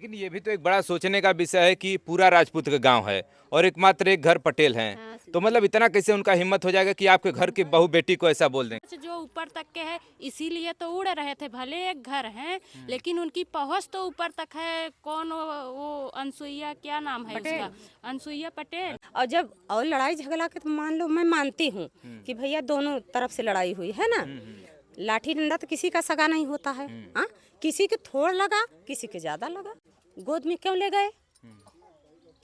लेकिन ये भी तो एक बड़ा सोचने का विषय है कि पूरा राजपूत का गांव है और एकमात्र एक घर पटेल हैं। हाँ, तो मतलब इतना कैसे उनका हिम्मत हो जाएगा कि आपके घर की बहू बेटी को ऐसा बोल देंगे। जो ऊपर तक के है इसीलिए तो उड़ रहे थे। भले एक घर है लेकिन उनकी पहुंच तो ऊपर तक है। कौन वो अनसुईया, क्या नाम है उसका, अनसुईया पटेल। और जब और लड़ाई झगड़ा के तो मान लो, मैं मानती हूँ कि भैया दोनों तरफ से लड़ाई हुई है ना। लाठी डंडा तो किसी का सगा नहीं होता है। हाँ, किसी के थोड़ा लगा, किसी के ज्यादा लगा। गोद में क्यों ले गए?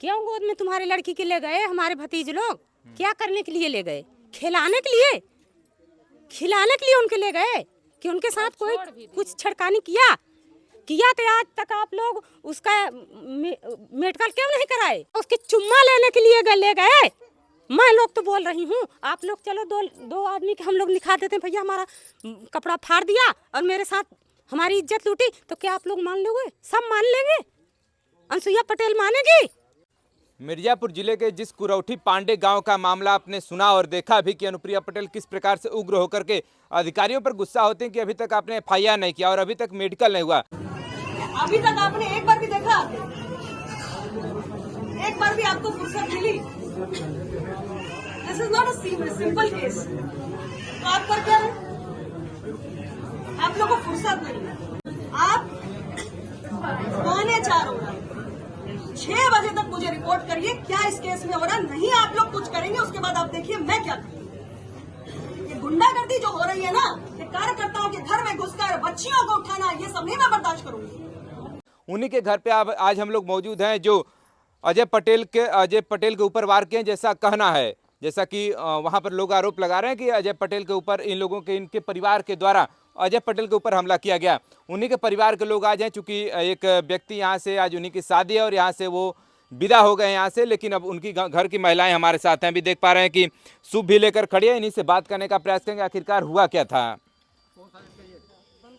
क्यों गोद में तुम्हारे लड़की के ले गए? हमारे भतीज लोग क्या करने के लिए ले गए? खिलाने के लिए, खिलाने के लिए उनके ले गए कि उनके साथ कोई कुछ छड़कानी किया तो आज तक आप लोग उसका मेडिकल क्यों नहीं कराए? उसके चुम्मा लेने के लिए ले गए। मैं लोग तो बोल रही हूँ, आप लोग चलो दो आदमी के हम लोग लिखा देते हैं, भैया हमारा कपड़ा फाड़ दिया और मेरे साथ हमारी इज्जत लूटी, तो क्या आप लोग मान लोगे? सब मान लेंगे? अनसुईया पटेल मानेगी? मिर्जापुर जिले के जिस कुरौठी पांडे गांव का मामला आपने सुना और देखा भी कि अनुप्रिया पटेल किस प्रकार से उग्र होकर के अधिकारियों पर गुस्सा होते हैं कि अभी तक आपने एफआईआर नहीं किया और अभी तक मेडिकल नहीं हुआ। अभी तक आपने एक बार भी देखा? एक बार भी आपको फुर्सत मिली? This is not a simple case. तो आप कर क्या रहे? आप लोगों को फुर्सत नहीं है। आप 4:45 हो रहा है, 6 बजे तक मुझे रिपोर्ट करिए क्या इस केस में हो रहा। नहीं आप लोग कुछ करेंगे, उसके बाद आप देखिए मैं क्या करूँ। ये गुंडागर्दी जो हो रही है ना, ये कार्यकर्ताओं के घर में घुसकर बच्चियों को उठाना, ये सब नहीं मैं बर्दाश्त करूंगी। उन्हीं के घर पे आज हम लोग मौजूद हैं जो अजय पटेल के ऊपर वार किए, जैसा कहना है। जैसा कि वहां पर लोग आरोप लगा रहे हैं कि अजय पटेल के ऊपर इन लोगों के, इनके परिवार के द्वारा अजय पटेल के ऊपर हमला किया गया। उन्हीं के परिवार के लोग आज हैं, चूंकि एक व्यक्ति यहाँ से, आज उन्हीं की शादी है और यहाँ से वो विदा हो गए यहाँ से। लेकिन अब उनकी घर की महिलाएं हमारे साथ हैं, अभी देख पा रहे हैं कि सूप भी लेकर खड़ी है। इन्हीं से बात करने का प्रयास करेंगे, आखिरकार हुआ क्या था।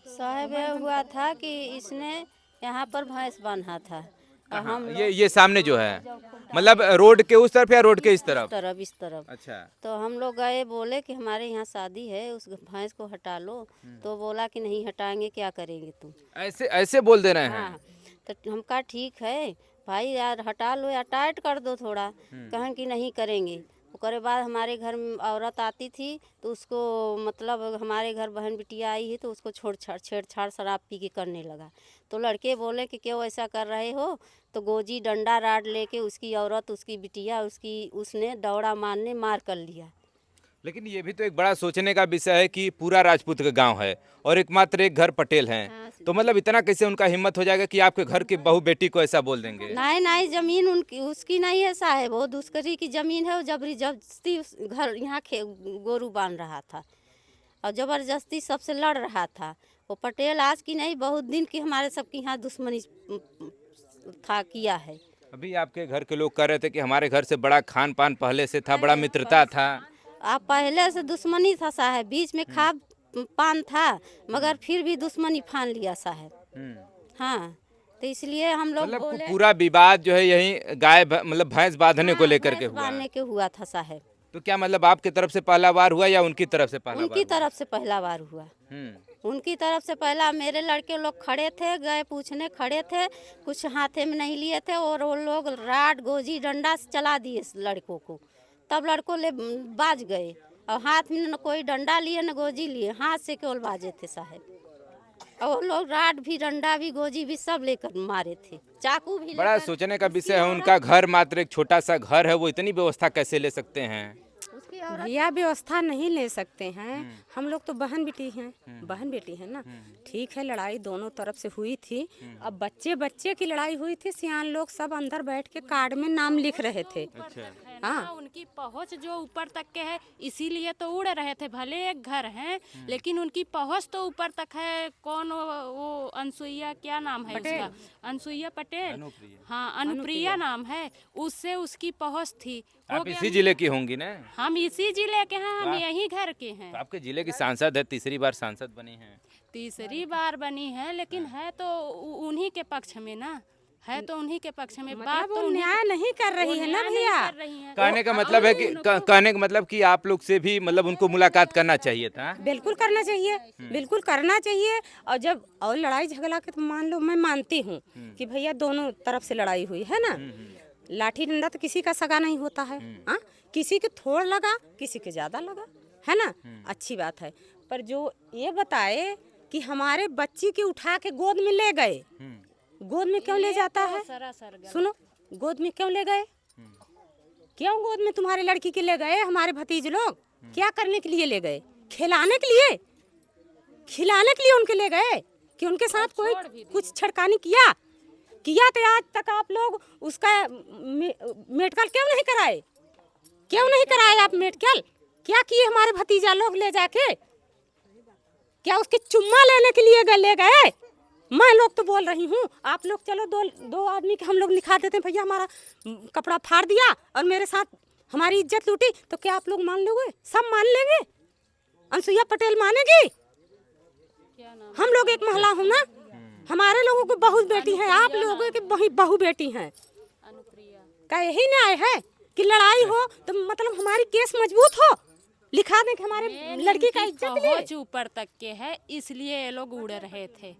साहब यह हुआ था कि इसने यहाँ पर भैंस बांधा था और हम ये सामने जो है, मतलब रोड के उस तरफ या रोड के इस तरफ? इस तरफ। अच्छा। तो हम लोग गए, बोले कि हमारे यहाँ शादी है, उस भैंस को हटा लो। तो बोला कि नहीं हटाएंगे, क्या करेंगे तुम? ऐसे ऐसे बोल दे रहे हैं। हाँ, तो हम कहा ठीक है भाई यार, हटा लो या टाइट कर दो थोड़ा। कहें कि नहीं करेंगे। उसके बाद हमारे घर में औरत आती थी तो उसको, मतलब हमारे घर बहन बिटिया आई है तो उसको छेड़छाड़ शराब पी के करने लगा। तो लड़के बोले कि क्यों ऐसा कर रहे हो? तो गोजी डंडा राड लेके उसकी औरत, उसकी बिटिया, उसने दौड़ा मारने मार कर लिया। लेकिन ये भी तो एक बड़ा सोचने का विषय है कि पूरा राजपूत का गांव है और एकमात्र एक घर पटेल हैं। हाँ, तो मतलब इतना कैसे उनका हिम्मत हो जाएगा कि आपके घर की बहू बेटी को ऐसा बोल देंगे। नहीं, जमीन उनकी, उसकी नहीं है साहब, वो दूसरी की जमीन है। वो जबरदस्ती घर यहाँ गोरू बांध रहा था और जबरदस्ती सबसे लड़ रहा था। वो पटेल आज की नहीं, बहुत दिन की हमारे सबके यहाँ दुश्मनी था, किया है। अभी आपके घर के लोग कह रहे थे कि हमारे घर से बड़ा खान पान पहले से था, बड़ा मित्रता था। आप पहले से दुश्मनी था साहब, बीच में खा पान था, मगर फिर भी दुश्मनी फान लिया साहब। हाँ, तो इसलिए हम लोग मतलब बोले, पूरा विवाद जो है यही गाय मतलब भैंस बांधने को लेकर के हुआ। बांधने के हुआ था साहब। तो क्या मतलब आपकी तरफ से पहला बार हुआ या उनकी तरफ से पहला उनकी तरफ से पहला बार हुआ। उनकी तरफ से पहला। मेरे लड़के लोग खड़े थे, गए पूछने खड़े थे, कुछ हाथे में नहीं लिए थे और वो लोग राड गोजी डंडा से चला दिए लड़कों को। तब लड़कों ले बाज गए और हाथ में न कोई डंडा लिए न गोजी लिए, हाथ से केवल बाजे थे साहब। और वो लोग राड भी, डंडा भी, गोजी भी सब लेकर मारे थे, चाकू भी। बड़ा सोचने का विषय है, उनका घर मात्र एक छोटा सा घर है, वो इतनी व्यवस्था कैसे ले सकते हैं? भैया व्यवस्था नहीं ले सकते हैं। हम लोग तो बहन बेटी हैं, बहन बेटी है ना। ठीक है, लड़ाई दोनों तरफ से हुई थी। अब बच्चे की लड़ाई हुई थी, सियान लोग सब अंदर बैठ के कार्ड में नाम लिख रहे थे। हाँ, उनकी पहुंच जो ऊपर तक के है इसीलिए तो उड़ रहे थे। भले एक घर है लेकिन उनकी पहुंच तो ऊपर तक है। कौन वो अनसुईया, क्या नाम है उसका, अनसुईया पटेल। हाँ, अनुप्रिया नाम है, उससे उसकी पहुंच थी। आप इसी जिले की होंगी ना? हम इसी जिले के हैं, हम यही घर के हैं। तो आपके जिले की सांसद है, तीसरी बार सांसद बनी है। तीसरी बार बनी है, लेकिन है तो उन्हीं के पक्ष में ना। है तो उन्हीं के पक्ष में। बात मतलब तो वो उन्हीं न्याय नहीं कर रही है ना भैया। कहने का मतलब है कि कहने का मतलब कि आप लोग से भी मतलब उनको मुलाकात करना चाहिए था। बिल्कुल करना चाहिए, बिल्कुल करना चाहिए। और जब और लड़ाई झगड़ा के तो मान लो, मैं मानती हूँ कि भैया दोनों तरफ से लड़ाई हुई है ना। लाठी डंडा तो किसी का सगा नहीं होता है। हाँ, किसी के थोड़ लगा, किसी के ज्यादा लगा, है ना। अच्छी बात है। पर जो ये बताए कि हमारे बच्ची की उठा के गोद में ले गए, गोद में क्यों ले जाता है? सुनो, गोद में क्यों ले गए? क्यों गोद में तुम्हारी लड़की के ले गए? हमारे भतीज लोग क्या करने के लिए ले गए? खिलाने के लिए, खिलाने के लिए उनके ले गए कि उनके साथ कोई कुछ छड़कानी किया तो आज तक आप लोग उसका मेडिकल क्यों नहीं कराए? क्यों नहीं कराए आप मेडिकल? क्या किए हमारे भतीजा लोग ले जाके? क्या उसके चुम्मा लेने के लिए ले गए? मैं लोग तो बोल रही हूँ, आप लोग चलो दो आदमी के हम लोग निखा देते हैं, भैया हमारा कपड़ा फाड़ दिया और मेरे साथ हमारी इज्जत लूटी, तो क्या आप लोग मान लोगे? सब मान लेंगे? अनसुईया पटेल मानेगी? हम लोग एक महिला हूँ ना, हमारे लोगों को बहू बेटी है, आप लोगों की बहू बेटी है। क्या यही न्याय है कि लड़ाई हो तो मतलब हमारी केस मजबूत हो, लिखा दें कि हमारे लड़की का इज्जत ले? पहुंच ऊपर तक के है, इसलिए ये लोग उड़ रहे थे।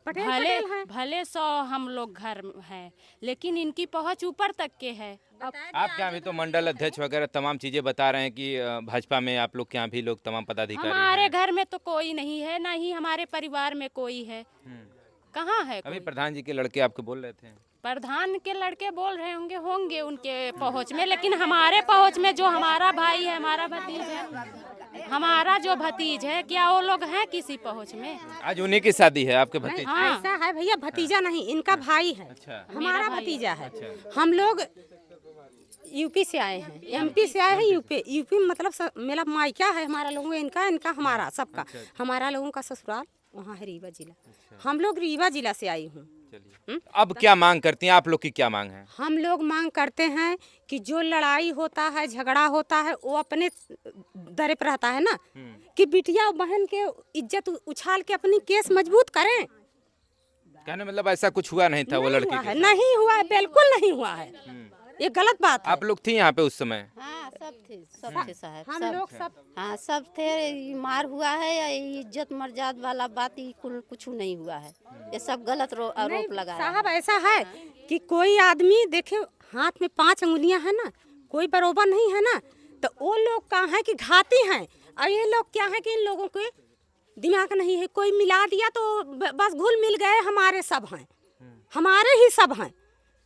भले 100 हम लोग घर हैं, लेकिन इनकी पहुंच ऊपर तक के है। आपके यहाँ भी तो मंडल अध्यक्ष वगैरह तमाम चीजें बता रहे हैं कि भाजपा में आप लोग के यहाँ भी लोग तमाम पदाधिकारी हमारे घर में तो कोई नहीं है, ना ही हमारे परिवार में कोई है। कहाँ है अभी कोई? प्रधान जी के लड़के आपको बोल रहे थे। प्रधान के लड़के बोल रहे होंगे उनके पहुंच में, लेकिन हमारे पहुंच में जो हमारा भाई है, हमारा भतीज है, हमारा जो भतीज है, क्या वो लोग हैं किसी पहुंच में? आज उन्हीं की शादी है आपके भतीजे? हाँ। ऐसा है भैया, भतीजा नहीं, इनका भाई है। अच्छा। हमारा भतीजा है। हम लोग यूपी से आए हैं, एमपी से आए हैं, यूपी मतलब मेरा मायका है, हमारा लोगों का, इनका हमारा सबका। हमारा लोगों का ससुराल वहाँ है रीवा जिला। हम लोग रीवा जिला से आई हूँ। अब क्या मांग करती हैं आप लोग की? क्या मांग है? हम लोग मांग करते हैं कि जो लड़ाई होता है, झगड़ा होता है, वो अपने दरे पर रहता है ना, कि बिटिया बहन के इज्जत उछाल के अपनी केस मजबूत करें। कहने मतलब ऐसा कुछ हुआ नहीं था वो लड़की के? नहीं हुआ है, बिल्कुल नहीं हुआ है। ये गलत बात है। आप लोग थी यहाँ पे उस समय? हाँ, सब थे साहब, हम लोग सब हाँ सब थे। मार हुआ है या इज्जत मर्यादा वाला बात कुछ नहीं हुआ है। ये सब गलत आरोप लगा है। साहब ऐसा है कि कोई आदमी देखे हाथ में 5 अंगुलियां है ना, कोई बरोबर नहीं है ना, तो वो लोग कहाँ है कि घाती हैं, और ये लोग क्या है कि इन लोगों के दिमाग नहीं है। कोई मिला दिया तो बस घुल मिल गए, हमारे सब हैं, हमारे ही सब हैं।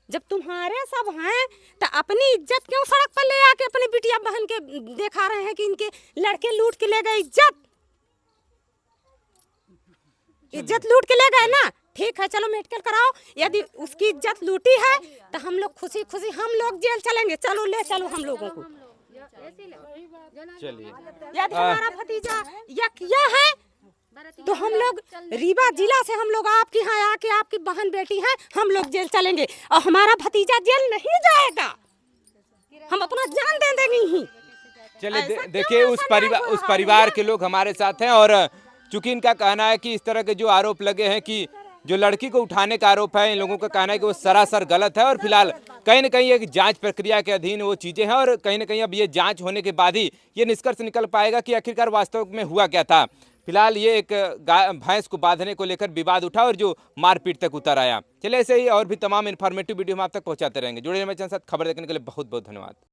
जब तुम्हारे सब हैं तो अपनी इज्जत क्यों सड़क पर ले आके अपनी बिटिया बहन के दिखा रहे हैं कि इनके लड़के लूट के ले गए इज्जत लूट के ले गए ना। ठीक है, चलो मेडिकल कराओ। यदि उसकी इज्जत लूटी है तो हम लोग खुशी खुशी हम लोग जेल चलेंगे। चलो ले चलो हम लोगों को। चलिए, यदि हमारा भतीजा या किया है तो हम लोग रीवा जिला से हम लोग आपके यहाँ आके आपकी बहन बेटी है, हम लोग जेल चलेंगे और हमारा भतीजा जेल नहीं जाएगा। हम अपना जान दे देंगे ही। चलिए देखिए, उस परिवार के लोग हमारे साथ हैं और चूंकि इनका कहना है कि इस तरह के जो आरोप लगे हैं कि जो लड़की को उठाने का आरोप है, इन लोगों का कहना है कि वो सरासर गलत है और फिलहाल कहीं न कहीं एक जांच प्रक्रिया के अधीन वो चीज़ें हैं और कहीं न कहीं अब ये जांच होने के बाद ही ये निष्कर्ष निकल पाएगा कि आखिरकार वास्तव में हुआ क्या था। फिलहाल ये एक भैंस को बांधने को लेकर विवाद उठा और जो मारपीट तक उतर आया। चलिए ऐसे ही और भी तमाम इन्फॉर्मेटिव वीडियो हम आप तक पहुंचाते रहेंगे। जुड़े रहें मेरे चैनल के साथ। खबर देखने के लिए बहुत बहुत धन्यवाद।